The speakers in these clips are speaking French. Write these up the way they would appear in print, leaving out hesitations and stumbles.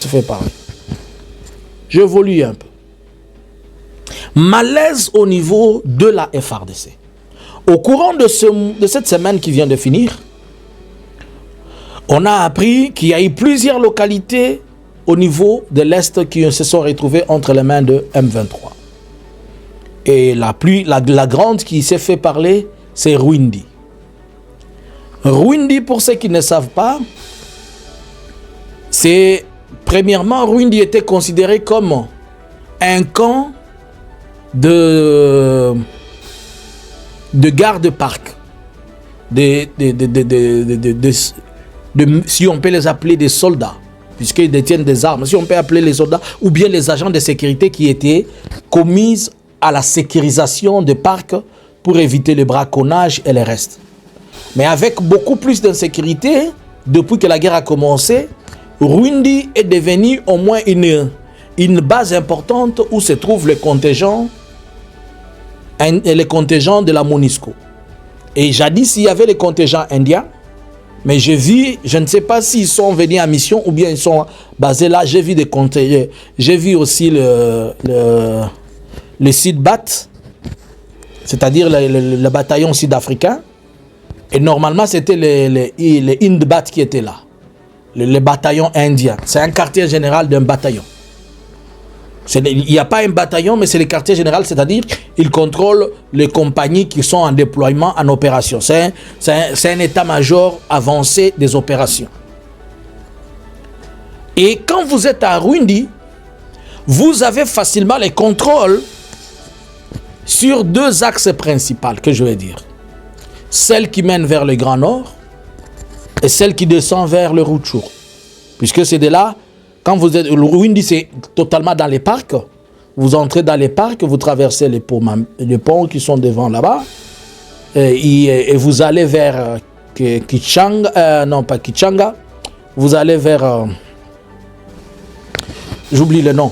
se fait parler. Je évolue un peu. Malaise au niveau de la FARDC. Au courant de cette semaine qui vient de finir, on a appris qu'il y a eu plusieurs localités au niveau de l'Est qui se sont retrouvées entre les mains de M23. Et la grande qui s'est fait parler, c'est Rwindi. Rwindi, pour ceux qui ne savent pas, c'est premièrement, Rwindi était considéré comme un camp de garde-parc, si on peut les appeler des soldats, puisqu'ils détiennent des armes, si on peut appeler les soldats, ou bien les agents de sécurité qui étaient commis à la sécurisation des parcs pour éviter le braconnage et le reste. Mais avec beaucoup plus d'insécurité, depuis que la guerre a commencé, Rwindi est devenu au moins une base importante où se trouve le contingent de la MONUSCO. Et jadis, il y avait les contingents indiens, mais je ne sais pas s'ils sont venus en mission ou bien ils sont basés là. J'ai vu des contingents, j'ai vu aussi le SIDBAT, c'est-à-dire le bataillon sud-africain. Et normalement, c'était les INDBAT qui étaient là, le bataillon indien. C'est un quartier général d'un bataillon. Il n'y a pas un bataillon, mais c'est le quartier général, c'est-à-dire ils contrôlent les compagnies qui sont en déploiement, en opération. C'est un état-major avancé des opérations. Et quand vous êtes à Rwindi, vous avez facilement les contrôles sur deux axes principaux que je vais dire. Celle qui mène vers le Grand Nord et celle qui descend vers le Rutshuru. Puisque c'est de là, quand vous êtes... Le Rwindi, c'est totalement dans les parcs. Vous entrez dans les parcs, vous traversez les ponts qui sont devant là-bas. Et vous allez vers Kichanga. Non, pas Kichanga. Vous allez vers... j'oublie le nom.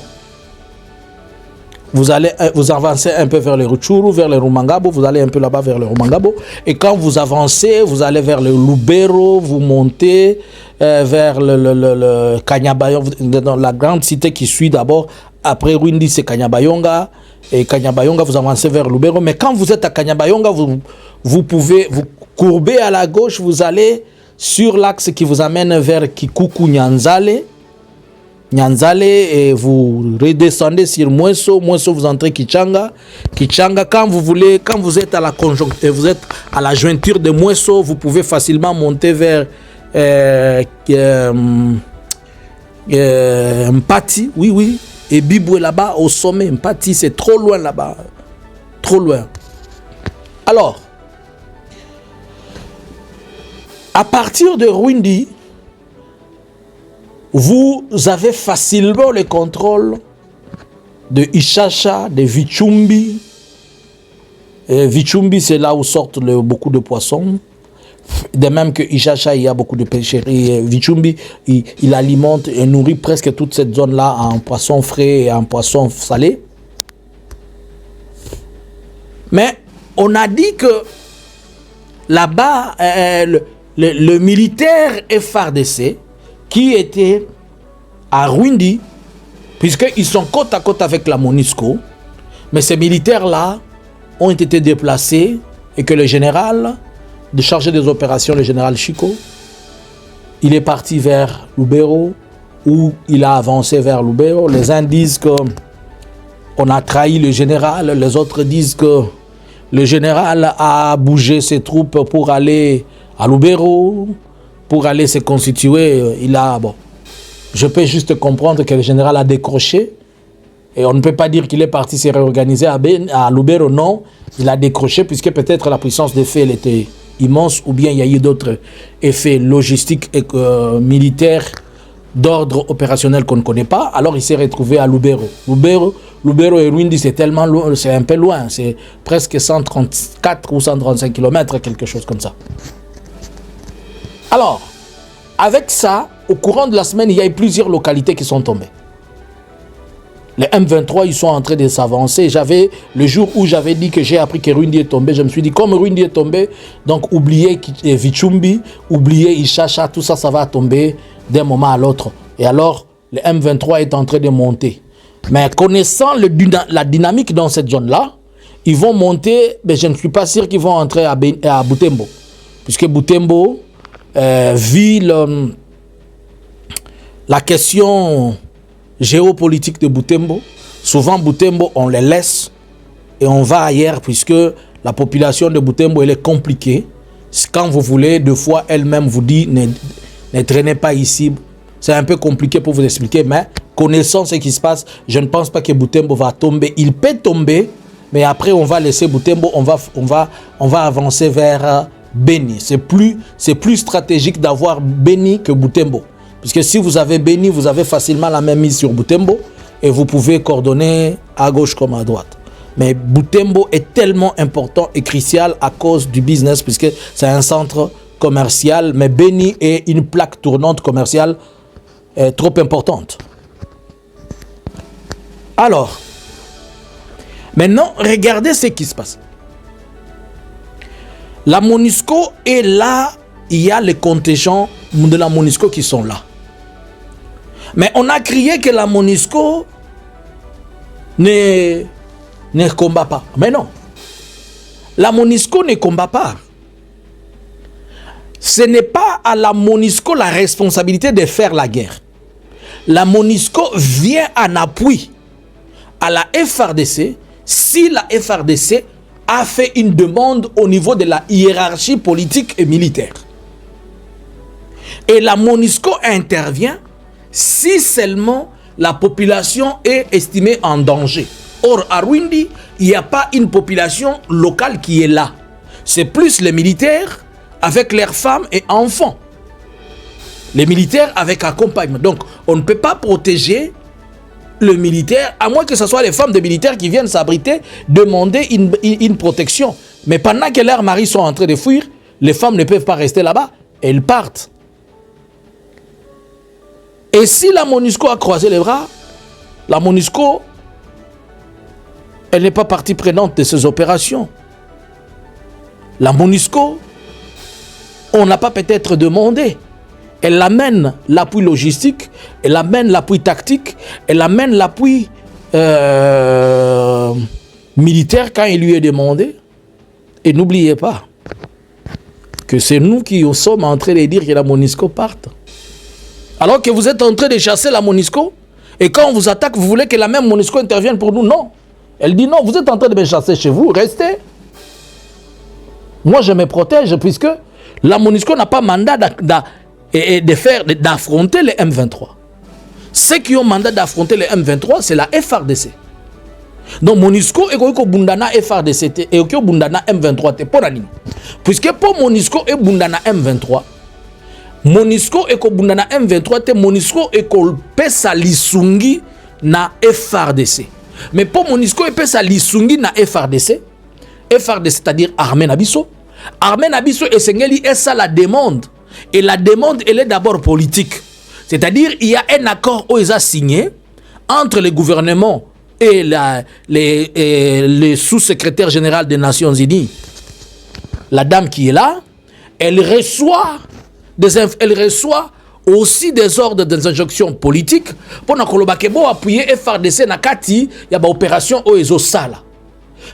Vous avancez un peu vers le Rutshuru, vers le Rumangabo, vous allez un peu là-bas vers le Rumangabo. Et quand vous avancez, vous allez vers le Lubero, vous montez vers le Kanyabayonga, dans la grande cité qui suit d'abord. Après Rwindi, c'est Kanyabayonga. Et Kanyabayonga, vous avancez vers Lubero. Mais quand vous êtes à Kanyabayonga, vous pouvez vous courber à la gauche, vous allez sur l'axe qui vous amène vers Kikuku-Nyanzale. Et vous redescendez sur Mweso, vous entrez Kichanga. Quand vous êtes à la jointure de Mweso, vous pouvez facilement monter vers Mpati, oui, et Biboué là-bas au sommet. Mpati, c'est trop loin là-bas, trop loin. Alors, à partir de Rwindi, vous avez facilement le contrôle de Ishasha, de Vichumbi. Vichumbi, c'est là où sortent beaucoup de poissons. De même que Ishasha, il y a beaucoup de pêcheries. Vichumbi, il alimente et nourrit presque toute cette zone-là en poissons frais et en poissons salés. Mais on a dit que là-bas, le militaire FARDC, qui était à Rwindi, puisqu'ils sont côte à côte avec la MONUSCO, mais ces militaires-là ont été déplacés et que le général, de chargé des opérations, le général Chico, il est parti vers Lubero, ou il a avancé vers Lubero. Les uns disent qu'on a trahi le général, les autres disent que le général a bougé ses troupes pour aller à Lubero, pour aller se constituer. Je peux juste comprendre que le général a décroché. Et on ne peut pas dire qu'il est parti se réorganiser à Lubero, non. Il a décroché puisque peut-être la puissance des faits était immense, ou bien il y a eu d'autres effets logistiques et militaires d'ordre opérationnel qu'on ne connaît pas. Alors il s'est retrouvé à Lubero. Lubero et Rwindi, c'est tellement loin, c'est un peu loin. C'est presque 134 ou 135 km, quelque chose comme ça. Alors, avec ça, au courant de la semaine, il y a eu plusieurs localités qui sont tombées. Les M23, ils sont en train de s'avancer. Le jour où j'avais dit que j'ai appris que Rwindi est tombé, je me suis dit, comme Rwindi est tombé, donc oubliez Vichumbi, oubliez Ishasha, tout ça, ça va tomber d'un moment à l'autre. Et alors, le M23 est en train de monter. Mais connaissant la dynamique dans cette zone-là, ils vont monter, mais je ne suis pas sûr qu'ils vont entrer à Butembo. Puisque Butembo vit la question géopolitique de Butembo. Souvent, Butembo, on les laisse et on va ailleurs puisque la population de Butembo, elle est compliquée. Quand vous voulez, deux fois, elle-même vous dit ne traînez pas ici. C'est un peu compliqué pour vous expliquer, mais connaissant ce qui se passe, je ne pense pas que Butembo va tomber. Il peut tomber, mais après, on va laisser Butembo, on va avancer vers Beni. C'est plus stratégique d'avoir Beni que Butembo. Puisque si vous avez Beni, vous avez facilement la même mise sur Butembo et vous pouvez coordonner à gauche comme à droite. Mais Butembo est tellement important et crucial à cause du business puisque c'est un centre commercial, mais Beni est une plaque tournante commerciale trop importante. Alors, maintenant, regardez ce qui se passe. La MONUSCO est là, il y a les contingents de la MONUSCO qui sont là. Mais on a crié que la MONUSCO ne combat pas. Mais non. La MONUSCO ne combat pas. Ce n'est pas à la MONUSCO la responsabilité de faire la guerre. La MONUSCO vient en appui à la FARDC si la FARDC a fait une demande au niveau de la hiérarchie politique et militaire. Et la MONUSCO intervient si seulement la population est estimée en danger. Or, à Rwindi, il n'y a pas une population locale qui est là. C'est plus les militaires avec leurs femmes et enfants. Les militaires avec accompagnement. Donc, on ne peut pas protéger le militaire, à moins que ce soit les femmes de militaires qui viennent s'abriter, demander une protection. Mais pendant que leurs maris sont en train de fuir, les femmes ne peuvent pas rester là-bas. Elles partent. Et si la MONUSCO a croisé les bras, la MONUSCO, elle n'est pas partie prenante de ces opérations. La MONUSCO, on n'a pas peut-être demandé. Elle amène l'appui logistique, elle amène l'appui tactique, elle amène l'appui militaire quand il lui est demandé. Et n'oubliez pas que c'est nous qui sommes en train de dire que la MONUSCO parte. Alors que vous êtes en train de chasser la MONUSCO, et quand on vous attaque, vous voulez que la même MONUSCO intervienne pour nous? Non. Elle dit non, vous êtes en train de me chasser chez vous, restez. Moi, je me protège puisque la MONUSCO n'a pas mandat d'affronter les M23. Ceux qui ont mandat d'affronter les M23, c'est la FARDC. Donc, MONUSCO est comme Bundana FARDC et comme Bundana M23. Puisque pour MONUSCO et Bundana M23, MONUSCO et comme Bundana M23, MONUSCO est comme Pesa Lisungi na FARDC. Mais pour MONUSCO et Pesa Lisungi na FARDC, c'est-à-dire Armée Nabiso, Armée Nabiso et Sengeli, et ça la demande. Et la demande, elle est d'abord politique. C'est-à-dire, il y a un accord où ils ont signé entre le gouvernement et le sous-secrétaire général des Nations Unies. La dame qui est là, elle reçoit aussi des ordres, des injonctions politiques pour appuyer FARDC na kati ya ba opération Oezo Sala.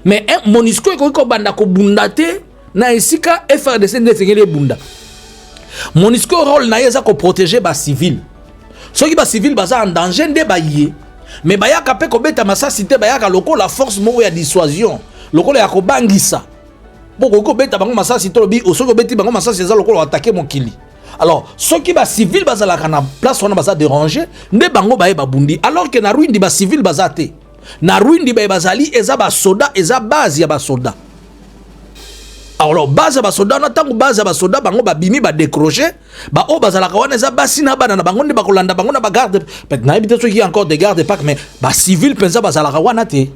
Mais MONUSCO est banda ko bundate na esika FARDC ndefengele bunda. MONUSCO rôle na yeza ko protéger ba civil. Ceux qui ba civil baza en danger nde ba yé. Mais ba ya kapé ko beta masasité ba ya ka loko la force mo ya dissuasion. Loko ya ko bangisa. Boko ko beta bango masasité lobi o soko beti bango masasité za loko attaquer mokili. Alors, ceux qui ba civil baza la kana place on baza déranger, nde bango ba ba bundi alors que na Rwindi ba civil baza te. Na Rwindi ba bazali eza ba soda eza base ya ba soda. Alors base ya ba soda na tango base ya ba soda bango ba bimi ba décrocher ba o bazala ka wana eza basi na bana na bango nde ba kolanda bango na ba garde peut-être na habité ceux qui encore des gardes pas mais ba civil penza bazala ka wana te.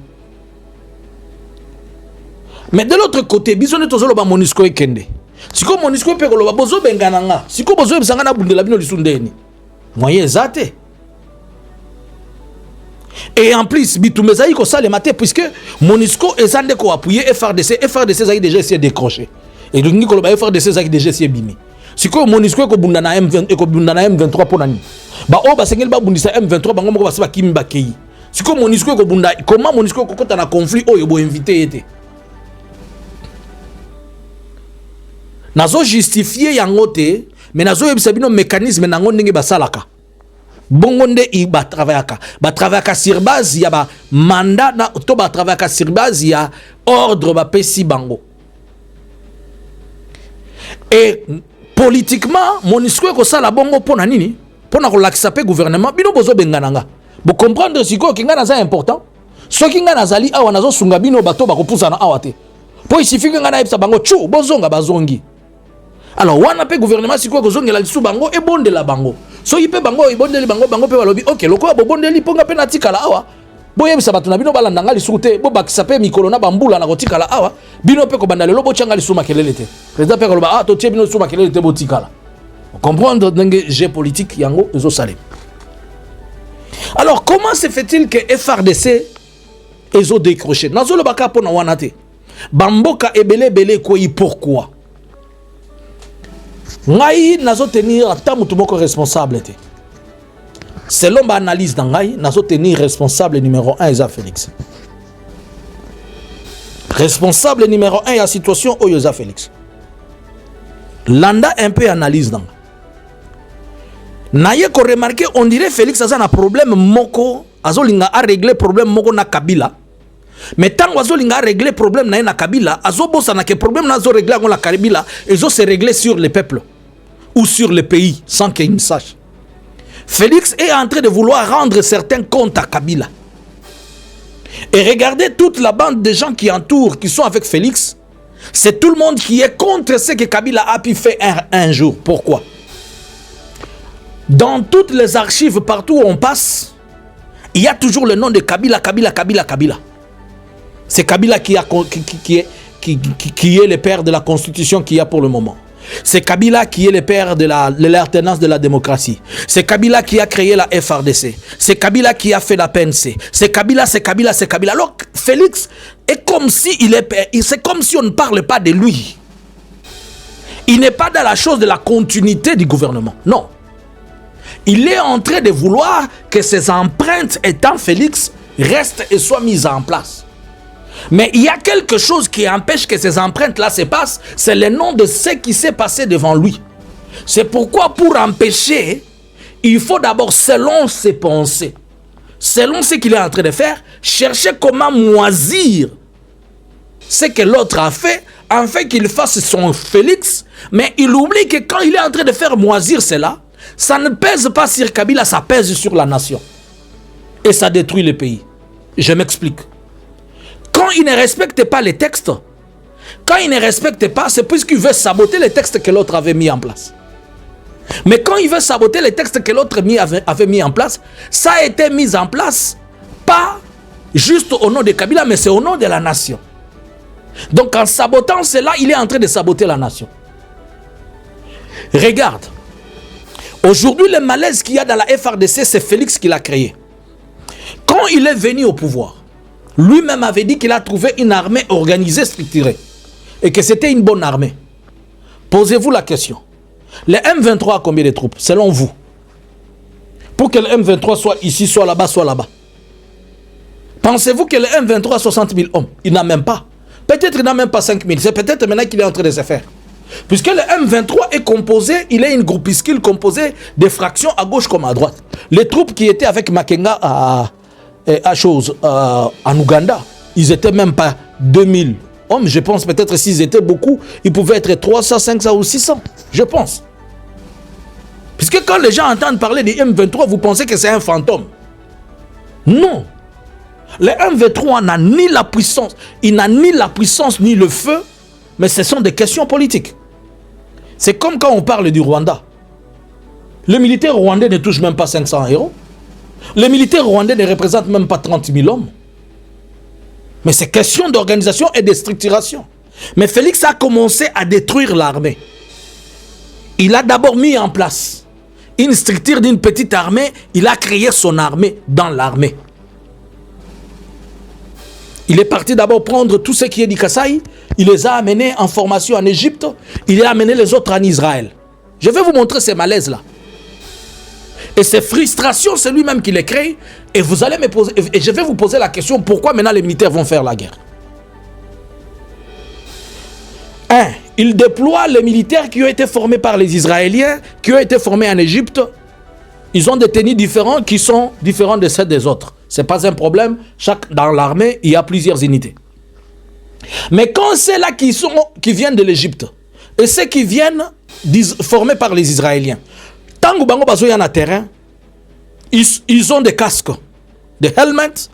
Mais de l'autre côté biso ne tozolo ba MONUSCO ekende. Siko MONUSCO pe ko lo ba bozo bengana nga. Siko bozo bisanga na bundela bino lisundeni. Moyen zate. Et en plus, Bitumeza y ko sale maté puisque MONUSCO est en ko appuyer FARDC a déjà essayé de décrocher. Et donc ni ko ba FARDC a déjà essayé bimi. Siko MONUSCO ko bundana M20 et ko bundana M23 pour nani. Ba o ba sengel ba bundisa M23 bango moko basa kimi bakei. Siko Monusco ko bunda comment Monusco ko kota na conflit oyo bo invité été. Nazo justifier yango te, mais nazo yebisa bino mécanisme nango ndenge basalaka. Bongo nde i ba travaillaka sur base ya ba mandat na to ba travaillaka sur base ya ordre ba pesi bango. Et politiquement Monusco ko sala bongo pona nini? Pona ko lakisa pe gouvernement bino bozo bengananga. Vous comprendre si quoi qui est important. Ce qui est nazali awa nazo sunga bino bato ba kopusa na awate. Po il suffit que ngana epsa bango chu bozonga bazongi. Alors wana pe gouvernement si quoi kozonga la lisu bango e bonde la bango. So yipe bango e bonde li bango pe balobi OK loko bo bonde li ponga pe na tikala awa. Bo yebisa bato na bino balanda ngali sute bo bakisa pe mikolo na bambula na kotikala awa bino pe ko banda lelo bo changa lisu makelele te. Président pe ko ba to tie bino su makelele te bo tikala. Comprendre ndenge géopolitique yango ezo salé. Alors, comment se fait-il que FRDC ont décroché? Nazo le baka pona wanate. Bamboka ebele koi pourquoi? Ngai nazo tenir ata mutu moko responsable te. Selon ma analyse d'Angai, nazo tenir responsable numéro 1 Eza Félix. Responsable numéro 1 la situation au Eza Félix. Landa un peu analyse d'Angai. Naye ko remarqué on dirait Félix a un problème moko azolinga a régler problème moko na Kabila. Mais tant azolinga a régler problème na Kabila, azobosa na ke problème na zo régler na Kabila, ezo se régler sur le peuple ou sur le pays sans qu'il ne sache. Félix est en train de vouloir rendre certains comptes à Kabila. Et regardez toute la bande de gens qui entourent, qui sont avec Félix, c'est tout le monde qui est contre ce que Kabila a pu faire un jour. Pourquoi? Dans toutes les archives, partout où on passe, il y a toujours le nom de Kabila. C'est Kabila qui est le père de la constitution qu'il y a pour le moment. C'est Kabila qui est le père de l'alternance de la démocratie. C'est Kabila qui a créé la FRDC. C'est Kabila qui a fait la PNC. C'est Kabila. Alors Félix est comme si c'est comme si on ne parle pas de lui. Il n'est pas dans la chose de la continuité du gouvernement. Non. Il est en train de vouloir que ses empreintes étant Félix restent et soient mises en place. Mais il y a quelque chose qui empêche que ces empreintes-là se passent, c'est le nom de ce qui s'est passé devant lui. C'est pourquoi pour empêcher, il faut d'abord, selon ses pensées, selon ce qu'il est en train de faire, chercher comment moisir ce que l'autre a fait, afin qu'il fasse son Félix, mais il oublie que quand il est en train de faire moisir cela, ça ne pèse pas sur Kabila, ça pèse sur la nation. Et ça détruit le pays. Je m'explique. Quand il ne respecte pas les textes, quand il ne respecte pas, c'est puisqu'il veut saboter les textes que l'autre avait mis en place. Mais quand il veut saboter les textes que l'autre avait mis en place, ça a été mis en place pas juste au nom de Kabila, mais c'est au nom de la nation. Donc en sabotant cela, il est en train de saboter la nation. Regarde. Aujourd'hui, le malaise qu'il y a dans la FRDC, c'est Félix qui l'a créé. Quand il est venu au pouvoir, lui-même avait dit qu'il a trouvé une armée organisée, structurée. Et que c'était une bonne armée. Posez-vous la question. Le M23 a combien de troupes, selon vous? Pour que le M23 soit ici, soit là-bas, soit là-bas. Pensez-vous que le M23 a 60 000 hommes? Il n'a même pas. Peut-être il n'a même pas 5 000. C'est peut-être maintenant qu'il est en train de se faire. Puisque le M23 est composé, il est une groupuscule composée de fractions à gauche comme à droite. Les troupes qui étaient avec Makenga en Ouganda, ils n'étaient même pas 2000 hommes. Je pense peut-être s'ils étaient beaucoup, ils pouvaient être 300, 500 ou 600. Je pense. Puisque quand les gens entendent parler du M23, vous pensez que c'est un fantôme. Non. Le M23 n'a ni la puissance, il n'a ni la puissance ni le feu, mais ce sont des questions politiques. C'est comme quand on parle du Rwanda. Le militaire rwandais ne touche même pas 500 euros. Le militaire rwandais ne représente même pas 30 000 hommes. Mais c'est question d'organisation et de structuration. Mais Félix a commencé à détruire l'armée. Il a d'abord mis en place une structure d'une petite armée. Il a créé son armée dans l'armée. Il est parti d'abord prendre tout ce qui est du Kasaï. Il les a amenés en formation en Égypte. Il a amené les autres en Israël. Je vais vous montrer ces malaises-là. Et ces frustrations, c'est lui-même qui les crée. Et vous allez me poser, et je vais vous poser la question, pourquoi maintenant les militaires vont faire la guerre? Il déploie les militaires qui ont été formés par les Israéliens, qui ont été formés en Égypte. Ils ont des tenues différentes qui sont différentes de celles des autres. Ce n'est pas un problème. Dans l'armée, il y a plusieurs unités. Mais quand c'est là qui viennent de l'Égypte, et ceux qui viennent formés par les Israéliens, tant que bango bazo y en a terrain, ils ont des casques, des helmets,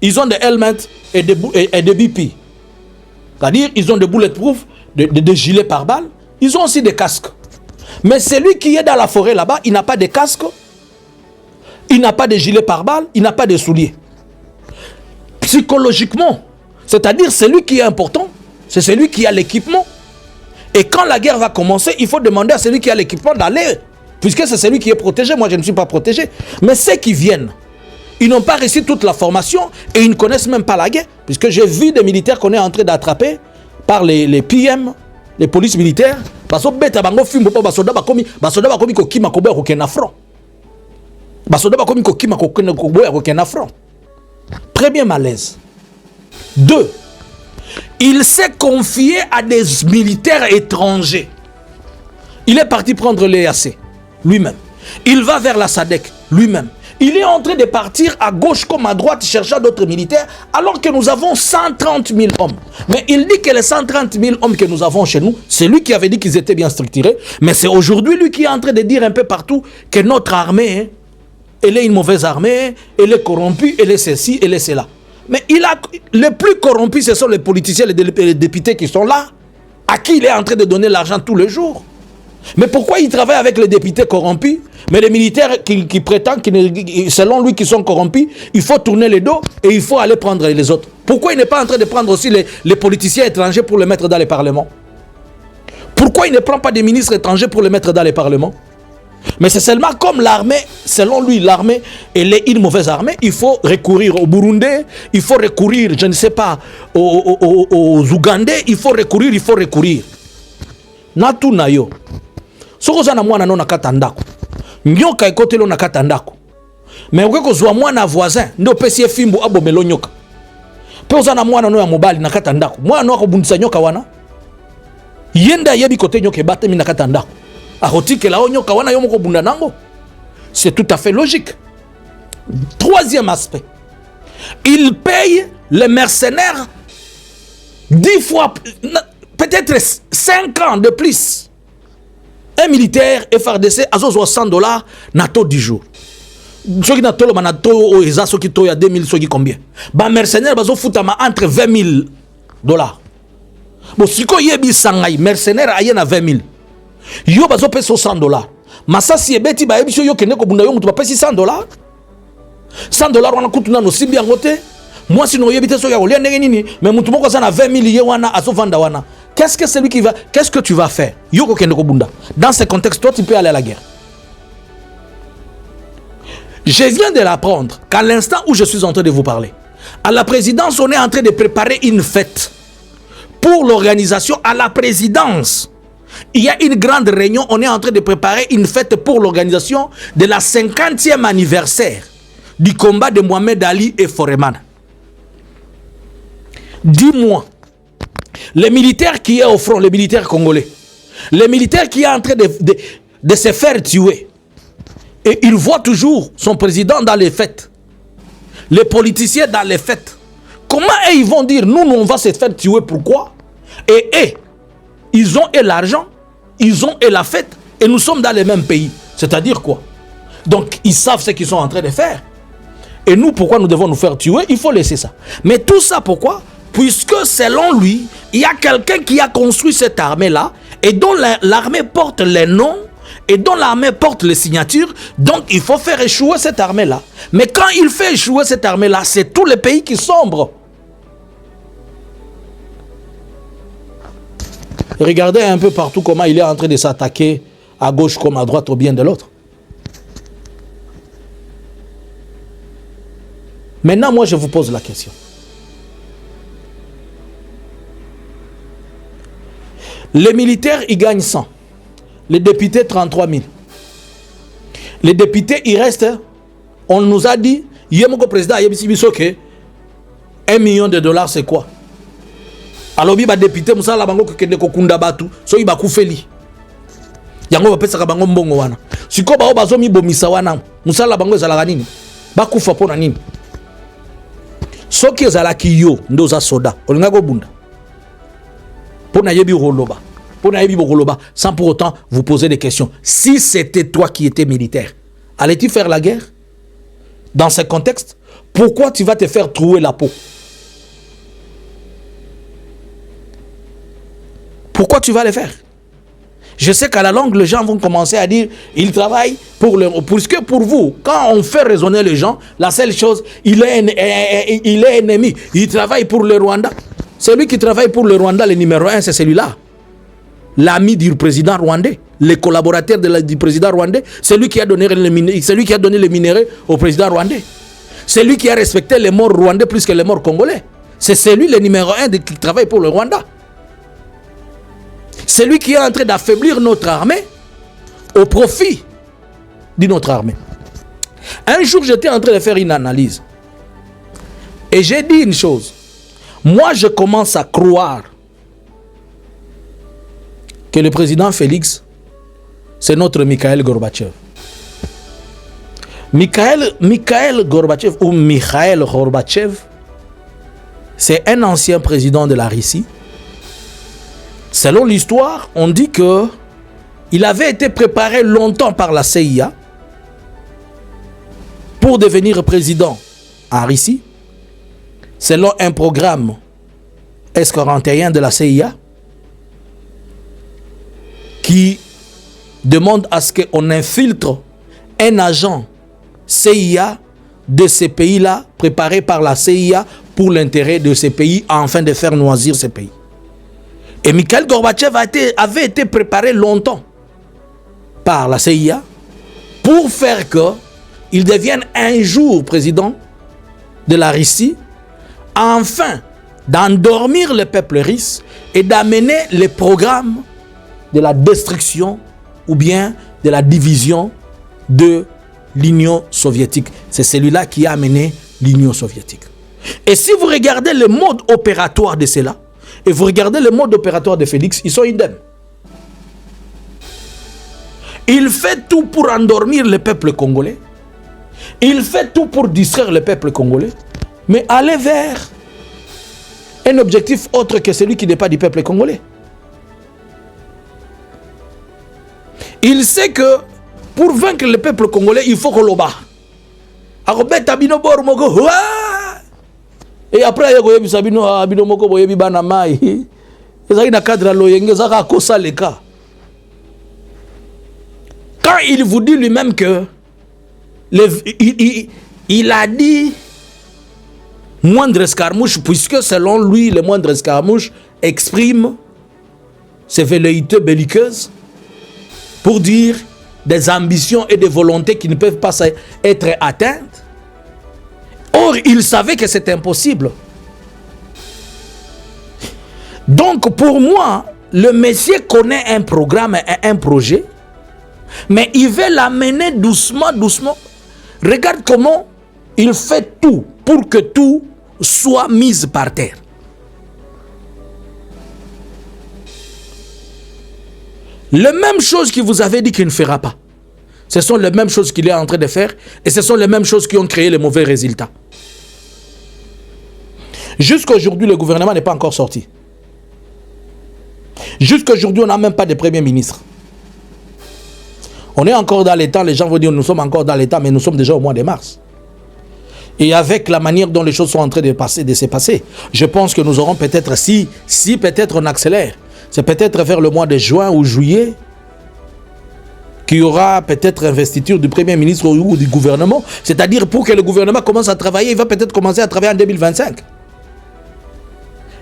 ils ont des helmets et des BP. C'est-à-dire, ils ont des bulletproof, des gilets pare-balles, ils ont aussi des casques. Mais celui qui est dans la forêt là-bas, il n'a pas de casque, il n'a pas de gilet pare-balles, il n'a pas de souliers. Psychologiquement, c'est-à-dire celui qui est important, c'est celui qui a l'équipement. Et quand la guerre va commencer, il faut demander à celui qui a l'équipement d'aller, puisque c'est celui qui est protégé. Moi, je ne suis pas protégé. Mais ceux qui viennent, ils n'ont pas reçu toute la formation et ils ne connaissent même pas la guerre. Puisque j'ai vu des militaires qu'on est en train d'attraper par les PM, les polices militaires. Parce que premier malaise. 2. Il s'est confié à des militaires étrangers. Il est parti prendre l'EAC, lui-même. Il va vers la SADC, lui-même. Il est en train de partir à gauche comme à droite chercher d'autres militaires alors que nous avons 130 000 hommes. Mais il dit que les 130 000 hommes que nous avons chez nous, c'est lui qui avait dit qu'ils étaient bien structurés. Mais c'est aujourd'hui lui qui est en train de dire un peu partout que notre armée, elle est une mauvaise armée, elle est corrompue, elle est ceci, elle est cela. Mais les plus corrompus, ce sont les politiciens, les députés qui sont là, à qui il est en train de donner l'argent tous les jours. Mais pourquoi il travaille avec les députés corrompus? Mais les militaires qui prétendent, selon lui, qui sont corrompus, il faut tourner les dos et il faut aller prendre les autres. Pourquoi il n'est pas en train de prendre aussi les politiciens étrangers pour les mettre dans les parlements? Pourquoi il ne prend pas des ministres étrangers pour les mettre dans les parlements? Mais c'est seulement comme l'armée, selon lui, l'armée, elle est une mauvaise armée, il faut recourir aux Burundais, il faut recourir, je ne sais pas, aux Ougandais, il faut recourir. Natu nayo. Sokoza na mwana no nakata ndako. Nyoka ekotelo nakata ndako. Mais okeko zwa mwana voisin, ndo pesi fimbo abomelo nyoka. Pe oza na mwana no ya mobali nakata ndako. Mwana no akobundisa nyoka wana. Yenda yebi kote nyoka ebate mi nakata ndako. C'est tout à fait logique. Troisième aspect, il paye les mercenaires 10 fois, peut-être 5 ans de plus. Un militaire FRDC a $100 nato 10 jours. Ceux qui n'ont pas nato ceux qui ont 2000, ceux qui combien? Bah mercenaire bazo foutama entre $20 000. Bon si ko yebi sangai mercenaire ayen à 20 000. Yo bazo pesa $100. Masasi ebeti ba ebiso yo kene ko bunda yo mutu ba pesa $100. $100 wana kutu na no simbi angote. Moi si no yebite so ya olia ndenge nini, mais mutu moko za na 20 000 ye wana azo vanda wana. Qu'est-ce que tu vas faire? Yo ko kene ko bunda. Dans ce contexte, toi tu peux aller à la guerre. Je viens de l'apprendre qu'à l'instant où je suis en train de vous parler, à la présidence, on est en train de préparer une fête pour l'organisation à la présidence. Il y a une grande réunion, on est en train de préparer une fête pour l'organisation de la 50e anniversaire du combat de Mohamed Ali et Foreman. Dis-moi, les militaires qui est au front, les militaires congolais, les militaires qui est en train de se faire tuer, et il voit toujours son président dans les fêtes, les politiciens dans les fêtes, comment ils vont dire, nous on va se faire tuer, pourquoi? Et ils ont l'argent, ils ont la fête, et nous sommes dans les mêmes pays. C'est-à-dire quoi? Donc, ils savent ce qu'ils sont en train de faire. Et nous, pourquoi nous devons nous faire tuer? Il faut laisser ça. Mais tout ça, pourquoi? Puisque, selon lui, il y a quelqu'un qui a construit cette armée-là, et dont l'armée porte les noms, et dont l'armée porte les signatures. Donc, il faut faire échouer cette armée-là. Mais quand il fait échouer cette armée-là, c'est tous les pays qui sombrent. Regardez un peu partout comment il est en train de s'attaquer à gauche comme à droite au bien de l'autre. Maintenant, moi, je vous pose la question. Les militaires, ils gagnent 100. Les députés, 33 000. Les députés, ils restent. On nous a dit, il y a mon président, il y a 1 million de dollars, c'est quoi? Alors, il y a des députés, il y a des députés, so il y a des députés. Yango va pesa kabango mbongo wana. Siko ba obazo mi bomisa wana. Musala bango ezalaka nini? Ba kufa pona nini? Soki ezalaki yo ndoza soda. Olinga ko bunda. Pona yebi roloba. Pona yebi roloba sans pour autant vous poser des questions. Si c'était toi qui étais militaire, allais-tu faire la guerre? Dans ce contexte, pourquoi tu vas te faire trouer la peau? Pourquoi tu vas le faire? Je sais qu'à la longue, les gens vont commencer à dire ils travaillent pour le... Puisque pour vous, quand on fait raisonner les gens, la seule chose, il est ennemi. Il travaille pour le Rwanda. Celui qui travaille pour le Rwanda, le numéro 1, c'est celui-là. L'ami du président rwandais, le collaborateur du président rwandais, celui qui a donné les minéraux au président rwandais. Celui qui a respecté les morts rwandais plus que les morts congolais. C'est celui, le numéro 1, qui travaille pour le Rwanda. C'est lui qui est en train d'affaiblir notre armée au profit de notre armée. Un jour, j'étais en train de faire une analyse. Et j'ai dit une chose. Moi, je commence à croire que le président Félix, c'est notre Mikhail Gorbatchev. Mikhail Gorbatchev ou Mikhail Gorbatchev, c'est un ancien président de la Russie. Selon l'histoire, on dit que il avait été préparé longtemps par la CIA pour devenir président en Russie, selon un programme S-41 de la CIA qui demande à ce qu'on infiltre un agent CIA de ces pays-là, préparé par la CIA pour l'intérêt de ces pays, afin de faire noisir ces pays. Et Mikhail Gorbatchev avait été préparé longtemps par la CIA pour faire qu'il devienne un jour président de la Russie, afin d'endormir le peuple russe et d'amener les programmes de la destruction ou bien de la division de l'Union soviétique. C'est celui-là qui a amené l'Union soviétique. Et si vous regardez le mode opératoire de cela, et vous regardez le mode opératoire de Félix, ils sont indemnes. Il fait tout pour endormir le peuple congolais. Il fait tout pour distraire le peuple congolais. Mais aller vers un objectif autre que celui qui n'est pas du peuple congolais. Il sait que pour vaincre le peuple congolais, il faut qu'on le bat. Et après, il y a quand il vous dit lui-même que il a dit moindre escarmouche, puisque selon lui, le moindre escarmouche exprime ses velléités belliqueuses pour dire des ambitions et des volontés qui ne peuvent pas être atteintes. Or, il savait que c'est impossible. Donc, pour moi, le monsieur connaît un programme et un projet, mais il veut l'amener doucement, doucement. Regarde comment il fait tout pour que tout soit mis par terre. Les mêmes choses qu'il vous avait dit qu'il ne fera pas, ce sont les mêmes choses qu'il est en train de faire et ce sont les mêmes choses qui ont créé les mauvais résultats. Jusqu'à aujourd'hui, le gouvernement n'est pas encore sorti. Jusqu'à aujourd'hui, on n'a même pas de premier ministre. On est encore dans les temps, les gens vont dire nous sommes encore dans les temps, mais nous sommes déjà au mois de mars. Et avec la manière dont les choses sont en train de se passer, je pense que nous aurons peut-être, si peut-être on accélère, c'est peut-être vers le mois de juin ou juillet qu'il y aura peut-être investiture du premier ministre ou du gouvernement. C'est-à-dire pour que le gouvernement commence à travailler, il va peut-être commencer à travailler en 2025.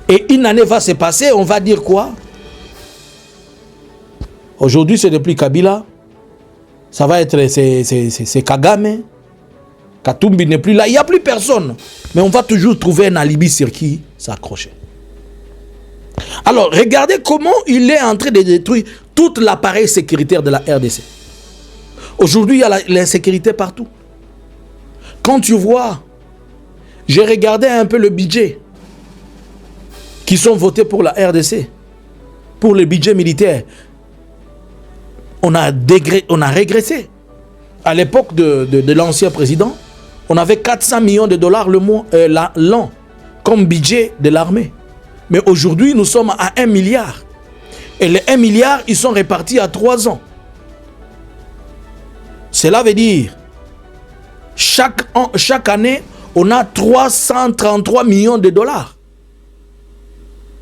Et une année va se passer, on va dire quoi? Aujourd'hui, c'est depuis Kabila. Ça va être, c'est Kagame. Katumbi n'est plus là. Il n'y a plus personne. Mais on va toujours trouver un alibi sur qui s'accrocher. Alors, regardez comment il est en train de détruire tout l'appareil sécuritaire de la RDC. Aujourd'hui, il y a l'insécurité partout. Quand tu vois, j'ai regardé un peu le budget qui sont votés pour la RDC, pour le budget militaire. On a régressé. À l'époque de l'ancien président, on avait 400 millions de dollars l'an comme budget de l'armée. Mais aujourd'hui, nous sommes à 1 milliard. Et les 1 milliard, ils sont répartis à 3 ans. Cela veut dire, chaque année, on a 333 millions de dollars.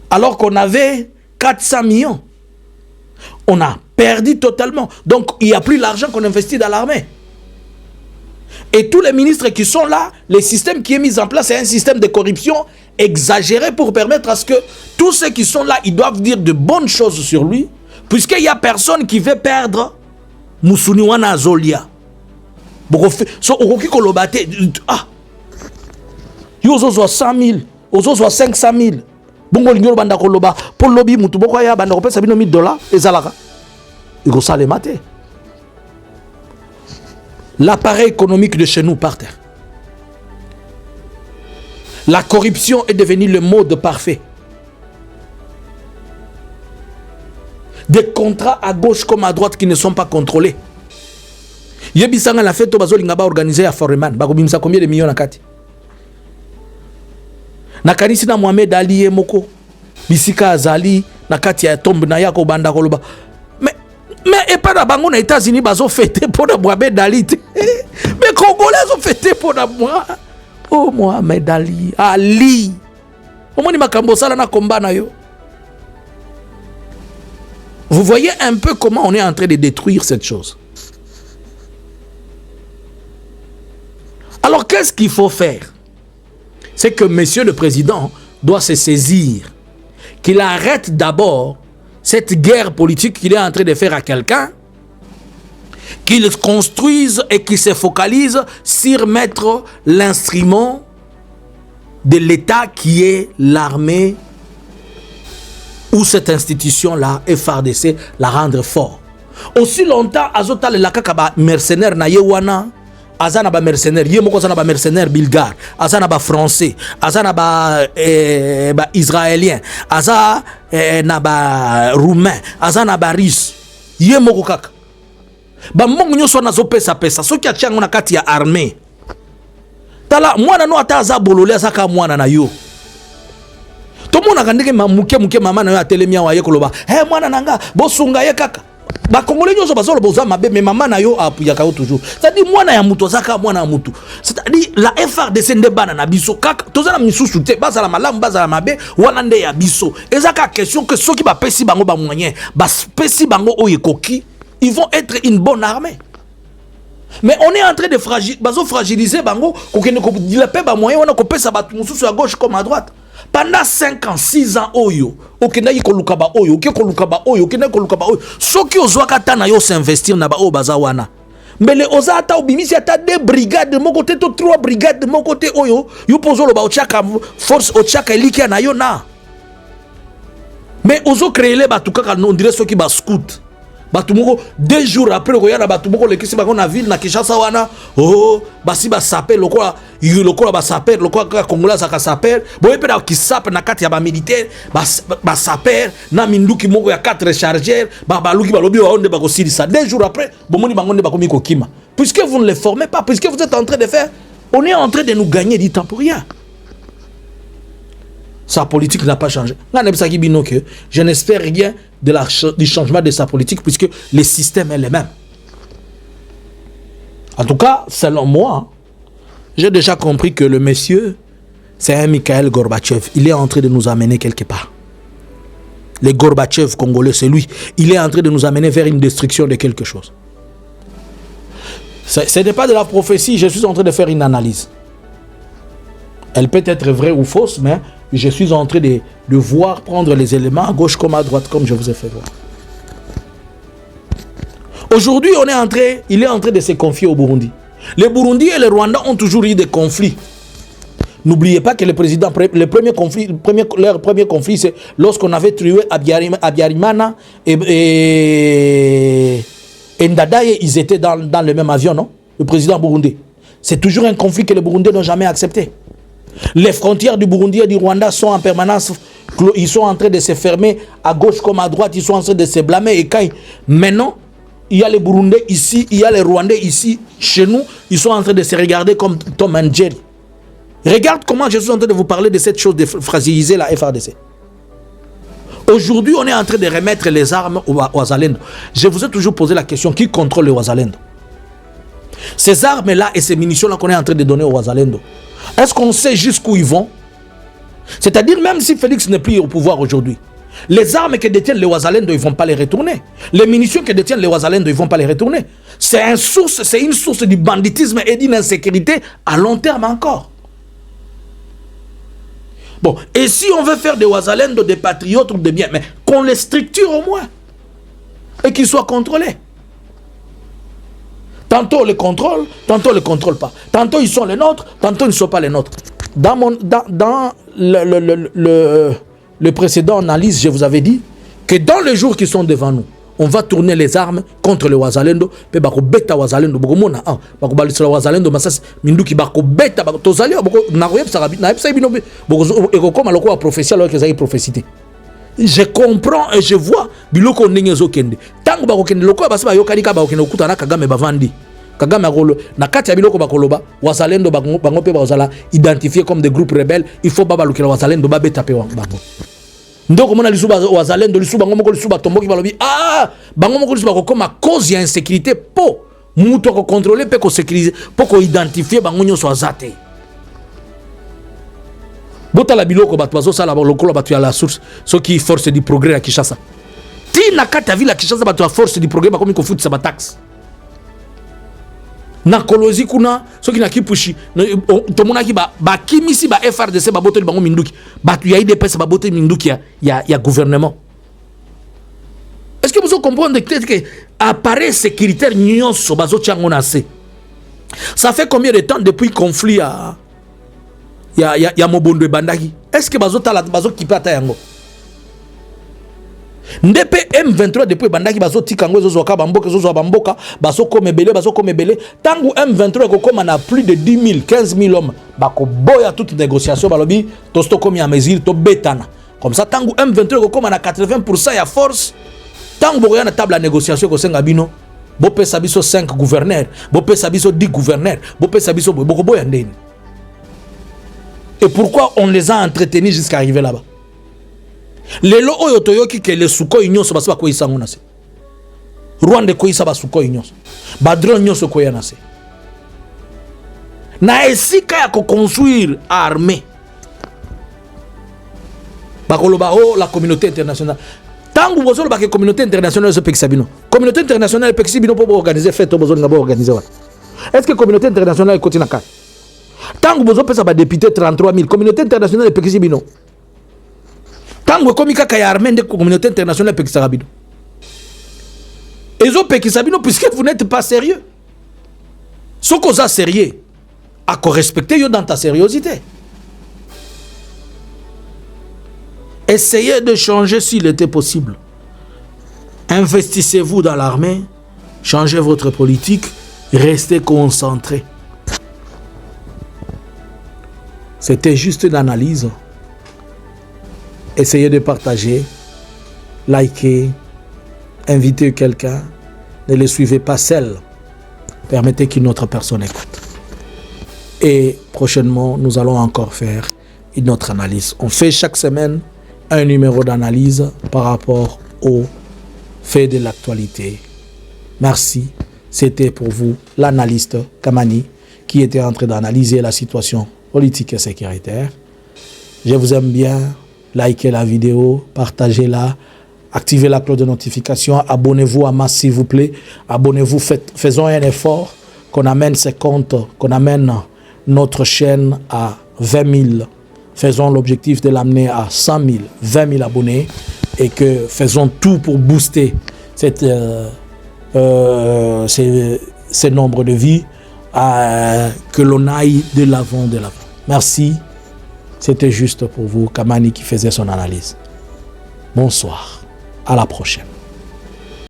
Alors qu'on avait 400 millions. On a perdu totalement. Donc, il n'y a plus l'argent qu'on investit dans l'armée. Et tous les ministres qui sont là, le système qui est mis en place, c'est un système de corruption exagéré pour permettre à ce que tous ceux qui sont là, ils doivent dire de bonnes choses sur lui, puisqu'il n'y a personne qui veut perdre Moussuniwana Zolia. So, ah, yo zo 100 000, ozo 500 000. Bongo lingolo banda koloba, pour lobby mutu boko ya banda kopesa bino $1000 ezalaka. Iko sale maté. L'appareil économique de chez nous par terre. La corruption est devenue le mode parfait. Des contrats à gauche comme à droite qui ne sont pas contrôlés. Yebisanga la fête bazo lingaba organisé à Foreman, bako bimisa combien de millions na kati. Na kanisi na Mohamed Ali Moko, bisika azali na kati ya tombe na yako banda koloba. Mais et pas na bango na États-Unis bazo fêter pour na Mohamed Ali. Mais Congolais ont fêté pour moi. Oh Mohamed Ali, Ali. Omoni makambo sala na komba na yo. Vous voyez un peu comment on est en train de détruire cette chose. Alors qu'est-ce qu'il faut faire? C'est que Monsieur le Président doit se saisir, qu'il arrête d'abord cette guerre politique qu'il est en train de faire à quelqu'un, qu'il construise et qu'il se focalise sur mettre l'instrument de l'État qui est l'armée ou cette institution-là, FARDC, la rendre fort. Aussi longtemps, Azota le lakaka mercenaire na yewana, azana ba mercenaire, yemoko zana ba mercenaire bulgare, azana ba français, azana ba israélien, azana na ba roumain, azana ba russe, yemoko kaka. Ba mongo nyoso na zo pesa soki atiango na kati ya armée. Tala mwana no ata aza bolole azaka mwana na yo. To mona kandike muke mama na yo atelemia wa ye koloba. Hey mwana nanga bosunga ye kaka. Ba Congolais nyoso bazolo boza mabe mais mama na yo apuyaka toujours. C'est-à-dire mwana ya mutu azaka mwana ya mutu. C'est-à-dire la FARDC nde bana na biso kaka tozana misusu te bazala malamu bazala mabe wana nde ya biso. Ezaka question que soki ba pesi bango ba moyen, ba pesi bango oyekoki, ils vont être une bonne armée. Mais on est en train de fragiliser bango kokende ko dilaper ba moyen wana ko pesa ba mususu à gauche comme à droite. Pendant 5 ans, 6 ans, oyo, okenda yi koluka ba oyo, okenda koluka ba oyo. Soki ozwaka ta na yo s'investir na ba o bazawana. Mais les ozata obimisi ata 2 brigades de mon côté, 3 brigades de mon côté oyo, yo pozolo ba ochaka force ochaka eliki na yo na. Mais ozo créer les batukaka on dirait soki ba scout. Batumoko 2 jours après ko yana batumoko le kisi ba na ville na Kinshasa wana oh basi ba saper lokola ba saper lokola Congolais ka saper boye pe na ki saper na kati ya ba militaire ba saper na minduki moko ya 4 chargeurs ba luki ba lobi wa onde ba ko silisa 2 jours après bomoni bangonde ba komi ko kima puisque vous ne les formez pas puisque vous êtes en train de faire on est en train de nous gagner du temps pour rien. Sa politique n'a pas changé. Je n'espère rien du changement de sa politique puisque le système est le même. En tout cas, selon moi, j'ai déjà compris que le monsieur, c'est un Mikhail Gorbatchev. Il est en train de nous amener quelque part. Le Gorbatchev congolais, c'est lui. Il est en train de nous amener vers une destruction de quelque chose. Ce n'est pas de la prophétie, je suis en train de faire une analyse. Elle peut être vraie ou fausse, mais je suis en train de voir prendre les éléments à gauche comme à droite, comme je vous ai fait voir. Aujourd'hui, il est en train de se confier au Burundi. Les Burundis et les Rwandais ont toujours eu des conflits. N'oubliez pas que leur premier conflit, c'est lorsqu'on avait tué Abiyarimana et et Ndadaye, ils étaient dans le même avion, non? Le président burundais. C'est toujours un conflit que les Burundais n'ont jamais accepté. Les frontières du Burundi et du Rwanda sont en permanence, ils sont en train de se fermer à gauche comme à droite, ils sont en train de se blâmer. Et quand maintenant, il y a les Burundais ici, il y a les Rwandais ici, chez nous, ils sont en train de se regarder comme Tom and Jerry. Regarde comment je suis en train de vous parler de cette chose de fragiliser la FARDC. Aujourd'hui, on est en train de remettre les armes aux Wazalendo. Je vous ai toujours posé la question, qui contrôle les Wazalendo? Ces armes-là et ces munitions-là qu'on est en train de donner aux Wazalendo, est-ce qu'on sait jusqu'où ils vont? C'est-à-dire, même si Félix n'est plus au pouvoir aujourd'hui, les armes que détiennent les Wazalendo, ils ne vont pas les retourner. Les munitions que détiennent les Wazalendo, ils ne vont pas les retourner. C'est une source du banditisme et d'une insécurité à long terme encore. Bon, et si on veut faire des Wazalendo des patriotes ou des biens, mais qu'on les structure au moins et qu'ils soient contrôlés. Tantôt on les contrôle, tantôt on ne les contrôle pas. Tantôt ils sont les nôtres, tantôt ils ne sont pas les nôtres. Dans le précédent analyse, je vous avais dit que dans les jours qui sont devant nous, on va tourner les armes contre les Wazalendo. Pe bako beta Wazalendo, bako mona ah, bako balisala Wazalendo, masas minduki bako beta, bako tozali, bako naroyeb sarabit, naeb sa ibino, bako eko maloko wa prophétie alors que ça y prophécité. Je comprends et je vois biloko ndingezo kende. Tango bako kende loko basaba yokani ka bako kende okuta na Kagame bavandi. Kagame akolo na kati ya biloko bakoloba Wazalendo bango pe bazala identifié comme des groupes rebelles, il faut baba lokela Wazalendo ba beta pe bango. Ndoko mona lisuba Wazalendo lisuba ngomoko lisuba tomboki balobi ah bango moko lisuba ko comme à cause ya insécurité po muto ko contrôler pe ko sécuriser po ko identifier bango nyoso azate. Bota la biloko bato bazo sala lokolo bato ya la source ce qui force du progrès à Kinshasa. Ti na kata vila Kinshasa bato ya force du progrès ba komi ko futi sa ba taxe. Na kolozi kuna soki na kipushi tomona ki ba kimisi ba FRDC ba boto bango minduki batu ya IDPS ba boto minduki ya gouvernement. Est-ce que vous comprenez que appareil sécuritaire nyonso bazo tiango na se? Ça fait combien de temps depuis conflit ya Mobondo et Bandaki? Est-ce que bazo tala bazo kipata yango? Ndepe M23 depuis Bandaki bazo tikango zo zoka bamboka zo zo bamboka bazo komebele tangu M23 ko koma na plus de 10 000 15 000 hommes bako boya toute négociation balobi tosto komi à mesure to betana comme ça tangu M23 ko koma na 80% ya force tangu boya na table à négociation ko senga bino bo pesa biso 5 gouverneurs bo pesa biso 10 gouverneurs bo pesa biso boko boya ndeni. Et pourquoi on les a entretenus jusqu'à arriver là-bas? Lelo oyo toyoki ke le suko nyonso basa ko isango na se. Rwanda ko isa basuko nyonso. Ba drone nyonso ko ya na se. Na esika ya ko construire armée. Ba koloba oh la communauté internationale. Tangu bozolo ba ke communauté internationale se pexabino. Communauté internationale pexabino pour organiser fête bozolo ngabo organiser wa. Est-ce que communauté internationale continue ka? Tangu bozolo pesa ba député 33 000 communauté internationale pexabino. Tango komi kaka ya armée de communauté internationale pekisabino. Ezo pekisabino puisque vous n'êtes pas sérieux. Ce qu'on a sérieux, à respecter yo dans ta sérieuxité. Essayez de changer s'il était possible. Investissez-vous dans l'armée, changez votre politique, restez concentrés. C'était juste une analyse. Essayez de partager, liker, inviter quelqu'un. Ne les suivez pas seul. Permettez qu'une autre personne écoute. Et prochainement, nous allons encore faire une autre analyse. On fait chaque semaine un numéro d'analyse par rapport aux faits de l'actualité. Merci. C'était pour vous l'analyste Kamani qui était en train d'analyser la situation politique et sécuritaire. Je vous aime bien. Likez la vidéo, partagez-la, activez la cloche de notification, abonnez-vous à Mass s'il vous plaît, abonnez-vous, faisons un effort, qu'on amène ces comptes, qu'on amène notre chaîne à 20 000, faisons l'objectif de l'amener à 100 000, 20 000 abonnés et que faisons tout pour booster ces nombres de vies, que l'on aille de l'avant, de l'avant. Merci. C'était juste pour vous, Kamani qui faisait son analyse. Bonsoir, à la prochaine.